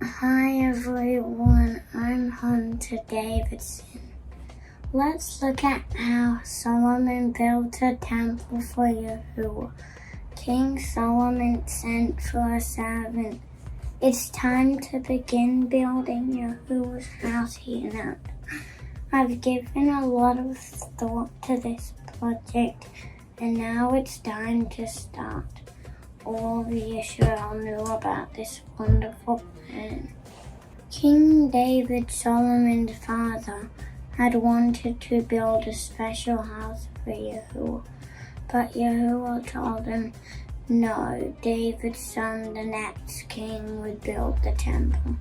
Hi everyone, I'm Hunter Davidson. Let's look at how Solomon built a temple for Yahuwah. King Solomon sent for a servant. It's time to begin building Yahuwah's house, he announced. I've given a lot of thought to this project, and now it's time to start. All of Israel knew about this wonderful plan. King David, Solomon's father, had wanted to build a special house for Yahuwah, but Yahuwah told him, no, David's son, the next king, would build the temple.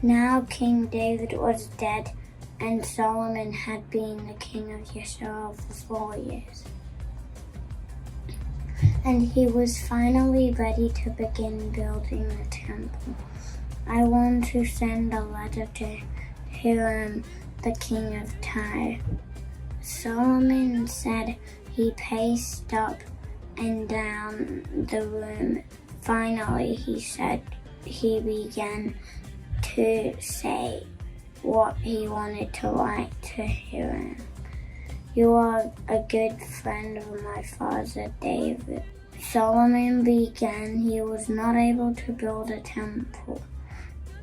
Now King David was dead, and Solomon had been the king of Israel for 4 years. And he was finally ready to begin building the temple. I want to send a letter to Hiram, the king of Tyre. Solomon said he paced up and down the room. Finally, he began to say what he wanted to write to Hiram. You are a good friend of my father David. Solomon began. He was not able to build a temple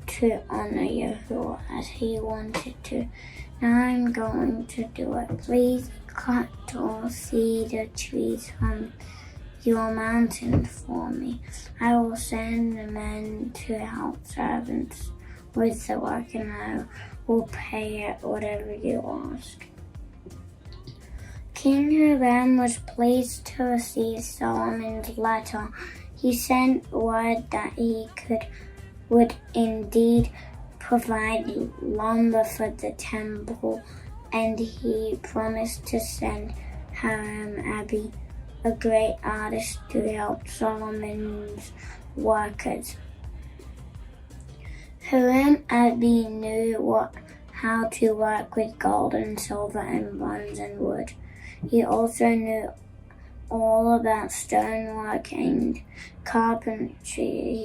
to honor Yahuwah as he wanted to. Now I'm going to do it. Please cut all cedar trees from your mountain for me. I will send the men to help servants with the work, and I will pay whatever you ask. King Hiram was pleased to receive Solomon's letter. He sent word that he would indeed provide lumber for the temple, and he promised to send Hiram Abi, a great artist, to help Solomon's workers. Hiram Abi knew how to work with gold and silver and bronze and wood. He also knew all about stonework and carpentry.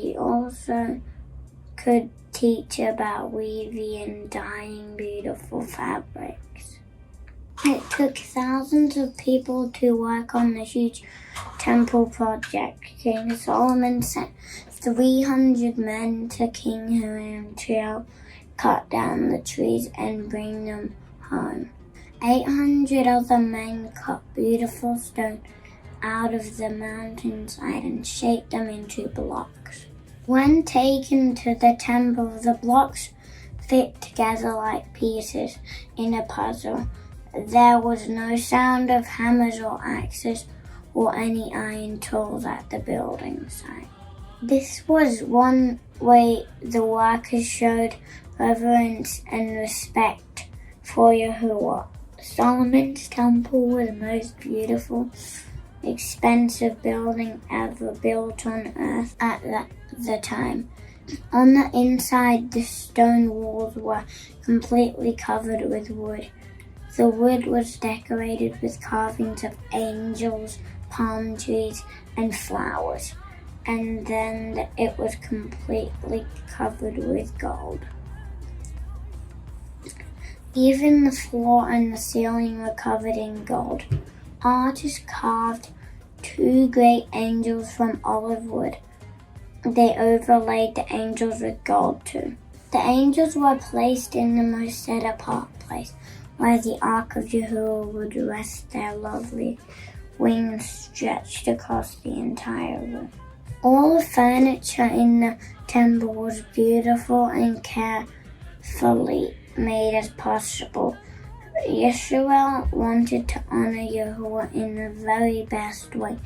He also could teach about weaving and dyeing beautiful fabrics. It took thousands of people to work on the huge temple project. King Solomon sent 300 men to King Hiram to help cut down the trees and bring them home. 800 other men cut beautiful stone out of the mountainside and shaped them into blocks. When taken to the temple, the blocks fit together like pieces in a puzzle. There was no sound of hammers or axes or any iron tools at the building site. This was one way the workers showed reverence and respect for Yahuwah. Solomon's temple was the most beautiful, expensive building ever built on earth at the time. On the inside, the stone walls were completely covered with wood. The wood was decorated with carvings of angels, palm trees, and flowers, and then it was completely covered with gold. Even the floor and the ceiling were covered in gold. Artists carved 2 great angels from olive wood. They overlaid the angels with gold too. The angels were placed in the most set-apart place, where the Ark of Yahuwah would rest. Their lovely wings stretched across the entire room. All the furniture in the temple was beautiful and carefully made as possible. Yeshua wanted to honor Yahuwah in the very best way.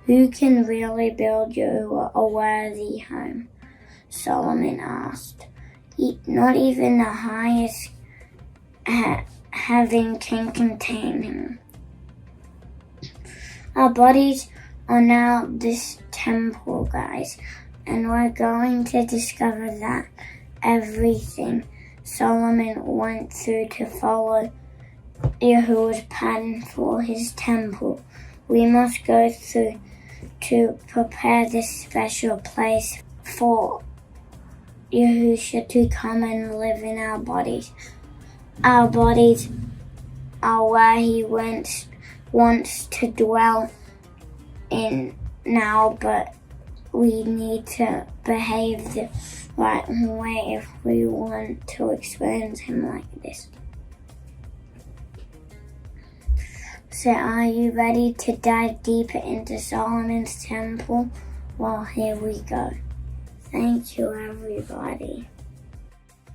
Who can really build Yahuwah a worthy home? Solomon asked. Not even the highest heaven can contain him. Our bodies are now this temple, guys, and we're going to discover that everything Solomon went through to follow Yahuwah's pattern for his temple. We must go through to prepare this special place for Yahusha to come and live in our bodies. Our bodies are where He wants to dwell in now, but we need to behave the right way if we want to experience Him like this. So are you ready to dive deeper into Solomon's temple? Well, here we go. Thank you, everybody.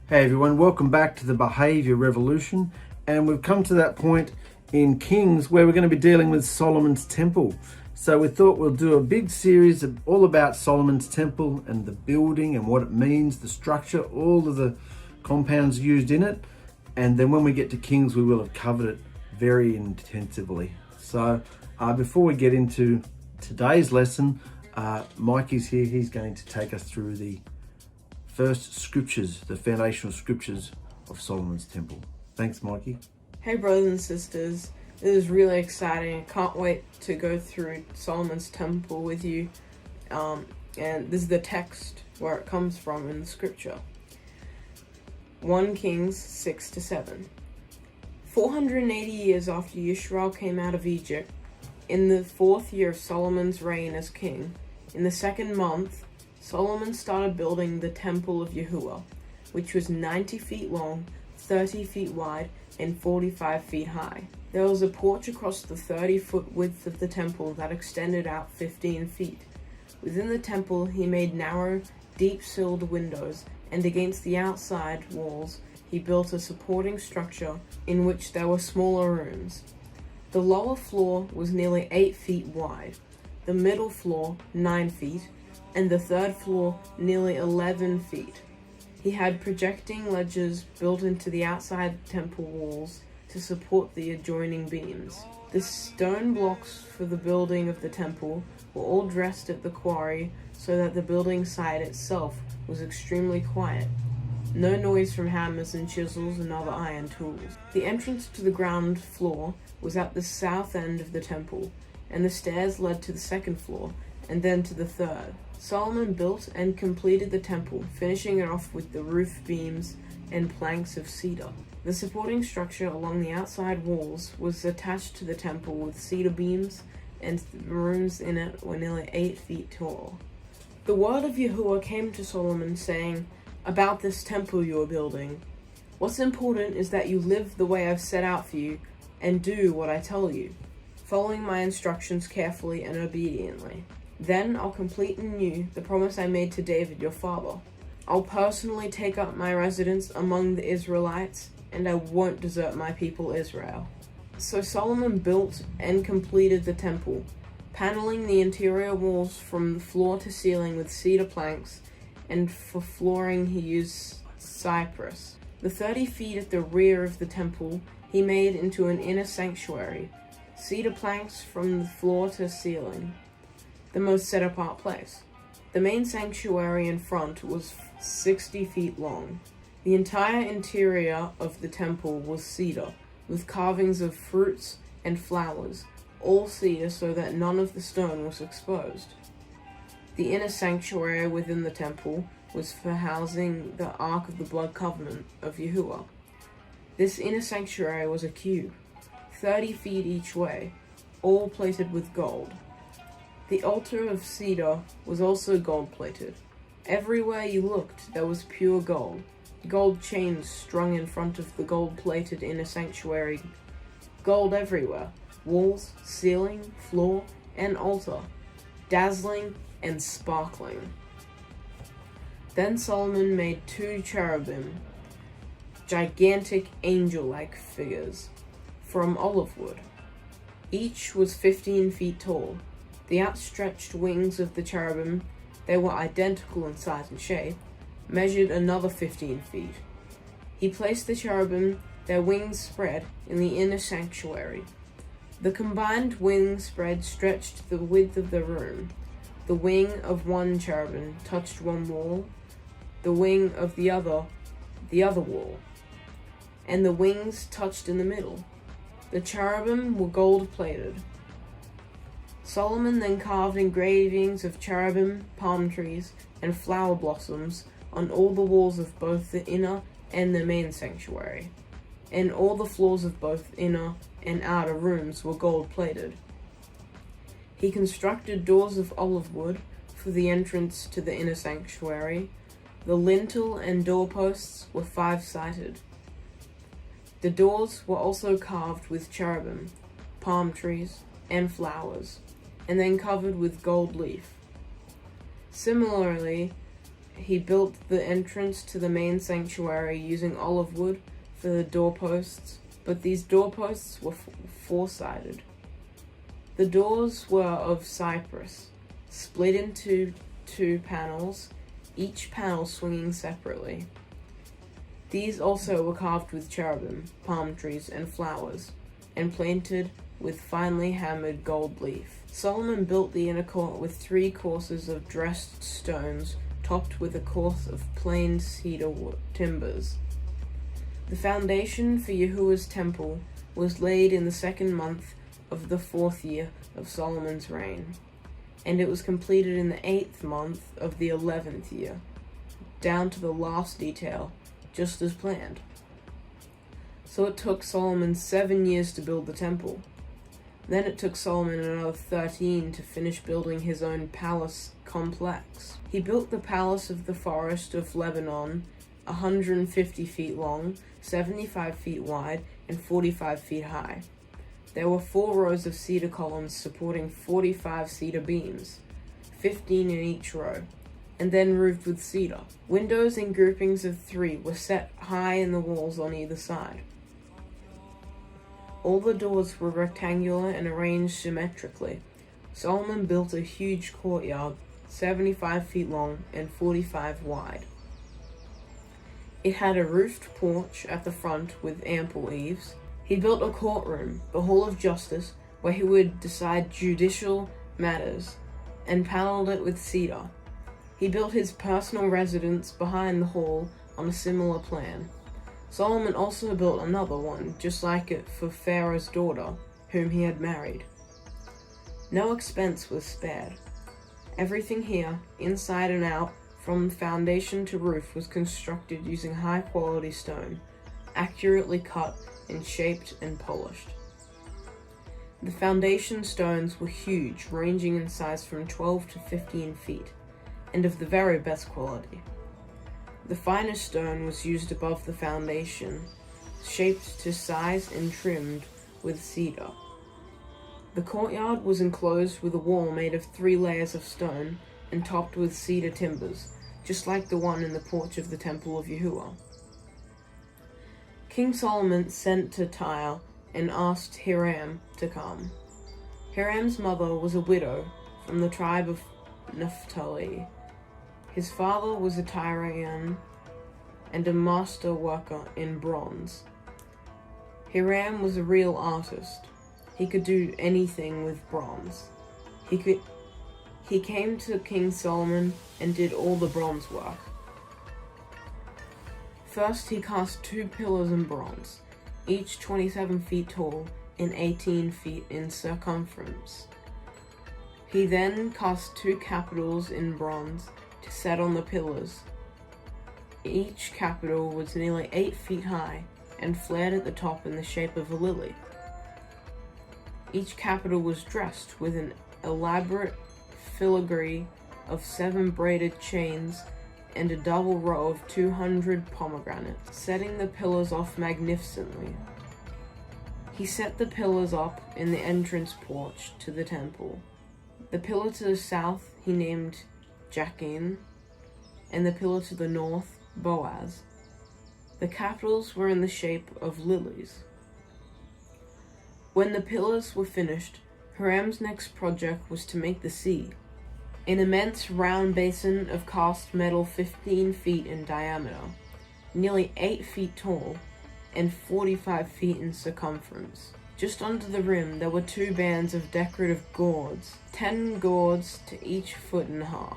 Hey everyone, welcome back to the Behavior Revolution, and we've come to that point in Kings where we're going to be dealing with Solomon's temple. So we thought we'll do a big series all about Solomon's temple and the building and what it means, the structure, all of the compounds used in it, and then when we get to Kings we will have covered it very intensively. So before we get into today's lesson, Mikey's here. He's going to take us through the first scriptures, the foundational scriptures of Solomon's temple. Thanks, Mikey. Hey brothers and sisters, this is really exciting. I can't wait to go through Solomon's temple with you. And this is the text where it comes from in the scripture. 1 Kings 6-7. 480 years after Yisrael came out of Egypt, in the 4th year of Solomon's reign as king, in the 2nd month, Solomon started building the temple of Yahuwah, which was 90 feet long, 30 feet wide, and 45 feet high. There was a porch across the 30-foot width of the temple that extended out 15 feet. Within the temple, he made narrow, deep-silled windows, and against the outside walls, he built a supporting structure in which there were smaller rooms. The lower floor was nearly 8 feet wide, the middle floor 9 feet, and the 3rd floor nearly 11 feet. He had projecting ledges built into the outside temple walls to support the adjoining beams. The stone blocks for the building of the temple were all dressed at the quarry so that the building site itself was extremely quiet. No noise from hammers and chisels and other iron tools. The entrance to the ground floor was at the south end of the temple, and the stairs led to the 2nd floor, and then to the 3rd. Solomon built and completed the temple, finishing it off with the roof beams and planks of cedar. The supporting structure along the outside walls was attached to the temple with cedar beams, and the rooms in it were nearly 8 feet tall. The word of Yahuwah came to Solomon, saying, "About this temple you are building, what's important is that you live the way I've set out for you, and do what I tell you, following my instructions carefully and obediently. Then I'll complete in you the promise I made to David your father. I'll personally take up my residence among the Israelites, and I won't desert my people Israel." So Solomon built and completed the temple, paneling the interior walls from floor to ceiling with cedar planks, and for flooring he used cypress. The 30 feet at the rear of the temple he made into an inner sanctuary, cedar planks from the floor to ceiling, the most set-apart place. The main sanctuary in front was 60 feet long. The entire interior of the temple was cedar, with carvings of fruits and flowers, all cedar so that none of the stone was exposed. The inner sanctuary within the temple was for housing the Ark of the Blood Covenant of Yahuwah. This inner sanctuary was a cube, 30 feet each way, all plated with gold. The altar of cedar was also gold-plated. Everywhere you looked, there was pure gold. Gold chains strung in front of the gold-plated inner sanctuary. Gold everywhere. Walls, ceiling, floor, and altar. Dazzling and sparkling. Then Solomon made 2 cherubim, gigantic angel-like figures, from olive wood. Each was 15 feet tall. The outstretched wings of the cherubim, they were identical in size and shape, measured another 15 feet. He placed the cherubim, their wings spread, in the inner sanctuary. The combined wing spread stretched the width of the room. The wing of one cherubim touched one wall, the wing of the other wall, and the wings touched in the middle. The cherubim were gold-plated. Solomon then carved engravings of cherubim, palm trees, and flower blossoms on all the walls of both the inner and the main sanctuary, and all the floors of both inner and outer rooms were gold-plated. He constructed doors of olive wood for the entrance to the inner sanctuary. The lintel and doorposts were 5-sided. The doors were also carved with cherubim, palm trees, and flowers, and then covered with gold leaf. Similarly, he built the entrance to the main sanctuary using olive wood for the doorposts, but these doorposts were 4-sided. The doors were of cypress, split into 2 panels, each panel swinging separately. These also were carved with cherubim, palm trees, and flowers, and planted with finely hammered gold leaf. Solomon built the inner court with 3 courses of dressed stones, topped with a course of plain cedar timbers. The foundation for Yahuwah's temple was laid in the 2nd month of the 4th year of Solomon's reign, and it was completed in the 8th month of the 11th year, down to the last detail, just as planned. So it took Solomon 7 years to build the temple. Then it took Solomon another 13 to finish building his own palace complex. He built the Palace of the Forest of Lebanon, 150 feet long, 75 feet wide, and 45 feet high. There were 4 rows of cedar columns supporting 45 cedar beams, 15 in each row, and then roofed with cedar. Windows in groupings of 3 were set high in the walls on either side. All the doors were rectangular and arranged symmetrically. Solomon built a huge courtyard, 75 feet long and 45 wide. It had a roofed porch at the front with ample eaves. He built a courtroom, the Hall of Justice, where he would decide judicial matters, and paneled it with cedar. He built his personal residence behind the hall on a similar plan. Solomon also built another one, just like it, for Pharaoh's daughter, whom he had married. No expense was spared. Everything here, inside and out, from foundation to roof, was constructed using high-quality stone, accurately cut and shaped and polished. The foundation stones were huge, ranging in size from 12 to 15 feet, and of the very best quality. The finest stone was used above the foundation, shaped to size and trimmed with cedar. The courtyard was enclosed with a wall made of 3 layers of stone and topped with cedar timbers, just like the one in the porch of the Temple of Yahuwah. King Solomon sent to Tyre and asked Hiram to come. Hiram's mother was a widow from the tribe of Naphtali. His father was a Tyrian and a master worker in bronze. Hiram was a real artist. He could do anything with bronze. He came to King Solomon and did all the bronze work. First, he cast 2 pillars in bronze, each 27 feet tall and 18 feet in circumference. He then cast 2 capitals in bronze to set on the pillars. Each capital was nearly 8 feet high and flared at the top in the shape of a lily. Each capital was dressed with an elaborate filigree of 7 braided chains and a double row of 200 pomegranates, setting the pillars off magnificently. He set the pillars up in the entrance porch to the temple. The pillar to the south he named Jachin, and the pillar to the north Boaz. The capitals were in the shape of lilies. When the pillars were finished, Hiram's next project was to make the sea, an immense round basin of cast metal 15 feet in diameter, nearly 8 feet tall, and 45 feet in circumference. Just under the rim there were 2 bands of decorative gourds, 10 gourds to each 1.5 feet.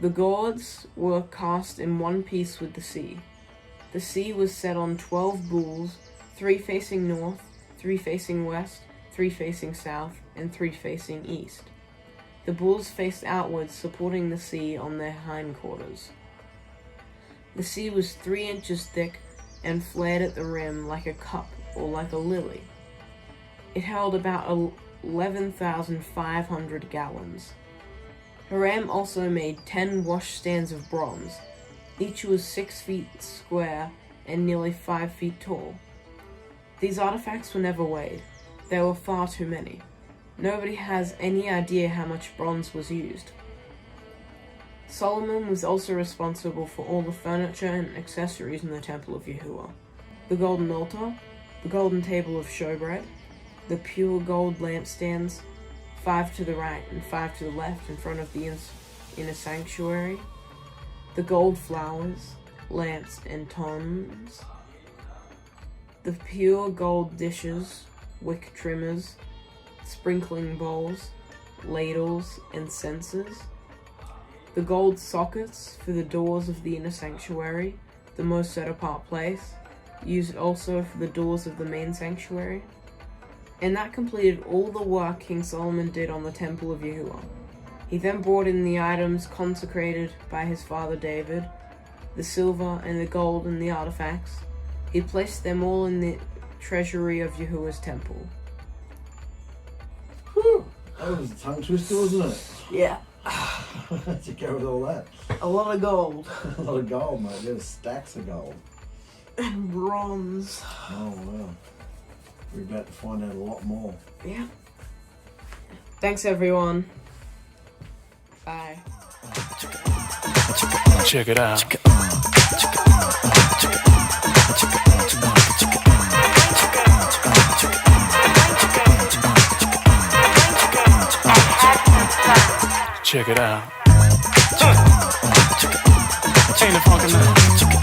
The gourds were cast in one piece with the sea. The sea was set on 12 bulls, 3 facing north, 3 facing west, 3 facing south, and 3 facing east. The bulls faced outwards, supporting the sea on their hindquarters. The sea was 3 inches thick and flared at the rim like a cup or like a lily. It held about 11,500 gallons. Hiram also made 10 washstands of bronze. Each was 6 feet square and nearly 5 feet tall. These artifacts were never weighed. There were far too many. Nobody has any idea how much bronze was used. Solomon was also responsible for all the furniture and accessories in the Temple of Yahuwah. The golden altar, the golden table of showbread, the pure gold lampstands, 5 to the right and 5 to the left in front of the inner sanctuary, the gold flowers, lamps, and tongs, the pure gold dishes, wick trimmers, sprinkling bowls, ladles, and censers, the gold sockets for the doors of the inner sanctuary, the most set-apart place, used also for the doors of the main sanctuary. And that completed all the work King Solomon did on the Temple of Yahuwah. He then brought in the items consecrated by his father David, the silver and the gold and the artifacts. He placed them all in the treasury of Yahuwah's temple. Whew. That was a tongue twister, wasn't it? Yeah. How'd you go with all that? A lot of gold. A lot of gold, mate. There's stacks of gold. And bronze. Oh, wow. We're about to find out a lot more. Yeah. Thanks, everyone. Bye. Check it out. Check it out. Ain't it funkin' now?